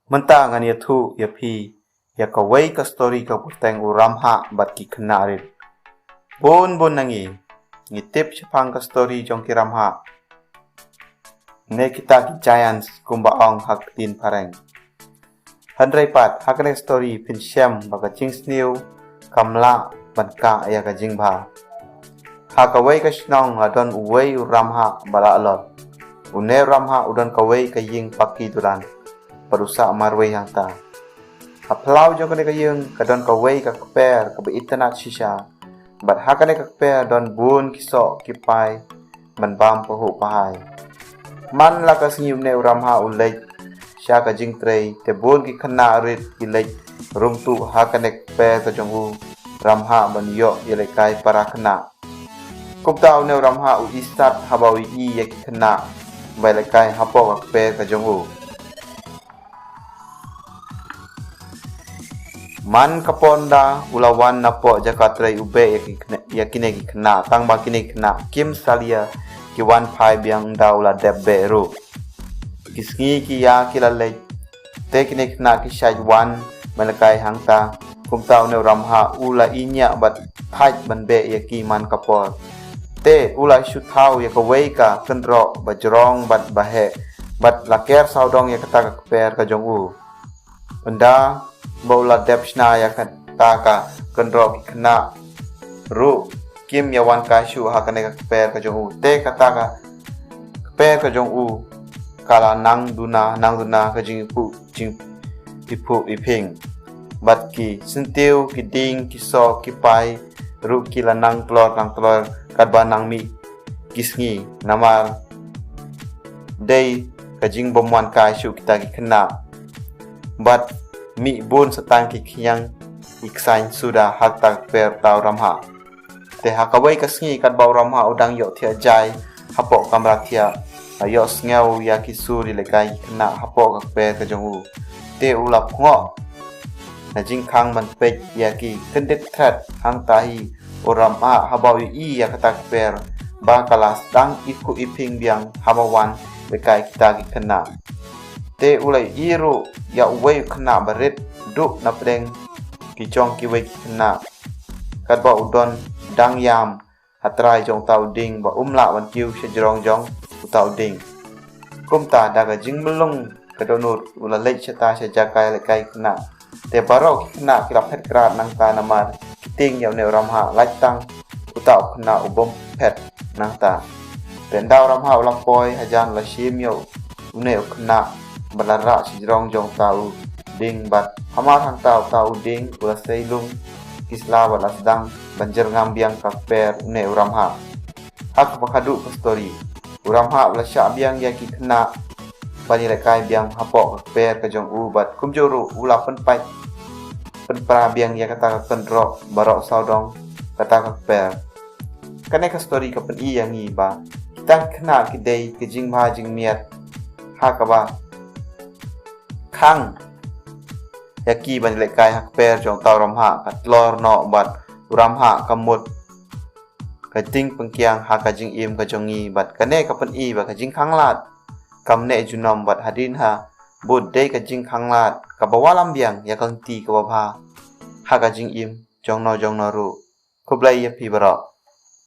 Menta ngan ya thu ya pi ya kawai ka story ka puteng uram ha bat ki knarit. Bon nangi ngitip chapang ka story jong kiram ha. Ne kita ki giants kumba ong hak tin pareng. Handrai pat hakane story pin syam baga jing sniu kamla ban ka ya ka jing ba. Ha kawai ka snong adon uwei uram ha bala alot. Une ram ha udon kawai ka ying paki duran. Perusak marway yang ta. Aplau jo kene kayeng kadon kawai ka kper ka be internet shisha. Bat hakane ka kper don bun kisok kipai ban bam pahu pahai. Man la ka singim ne uram ha ulej sha ka jing trei te bun ki khana rit ki lej rum tu hakane kper ka jongu ram ha ban yo yele kai para khana. Kuptau ne uram ha u istat habawi I ya ki khana bai kai hapo ka kper ka jongu. Man kaponda ulawan napo jakatrai ube yakine ki kena tang ba kine kena kim salia ki wan phai biang daula debbe ru kisngi ki ya kilale te kine kena ki shaj wan malakai hangta kumtau ne ramha ula inya bat phaj ban be yaki man kapor te ula shuthau yakawei ka kendro bajrong bat bahe bat laker saudong yakata ka per ka jongu benda Baula depsna ya kataka kendro ki kena ru kim yawan kashu hakane ka per ka jongu te kataka per ka jongu kala nang duna ka jingpu jing ipu iping bat ki sentiu ki ding ki so ki pai ru ki lanang tlor kadba nang mi kisngi namar dei ka jing bomwan kashu kita ki kena bat mi bun setang ki kyang iksain sudah hak tak per tau ramha te hakawai kasngi kat bau ramha udang yo thia jai hapo kamra thia ayo sngew ya ki suri lekai kena hapo ka per ka jongu te ulap ngo na jing khang man pek ya ki kendet thrat hang tahi uram a habau I ya katak per ba kalas dang iku iping biang habawan lekai kita ki kena te ulai iru ya uwei kena barit duk na pedeng kicong kiwei kena kat ba udon dang yam hatrai jong tau ding ba umla wan kiu sejrong jong utau ding kumta daga jing melung kadonut ula lech chata sejakai lekai kena te barok kena kilap het krat nang ta namar kiting yaw ne ramha lachang utau kena ubom pet nang ta pendau ramha ulang poi hajan la shim yo une kena balara sejrong jong tau ding bat hamar hang tau ding ula seilung kisla balas dang banjer ngambiang kakper une uramha hak bakadu ke story uramha ula sya biang ya ki kena bani lekai biang hapo kakper ke jong u bat kumjuru ula penpai penpra biang ya kata kendro barok saudong kata kakper kane ke story ke pen I yang I ba kita kena kidei ke jing ma jing miat hakaba khang yaki ban lekai hak per jong tau ramha katlor no bat uramha kamut kating pengkiang haka jing im ka jongi bat kane ka pen I ba ka jing khanglat kamne junom bat hadin ha bud dei ka jing khanglat ka bawalam biang ya kang ti ka ba haka jing im jong no ru kublai ya pi bara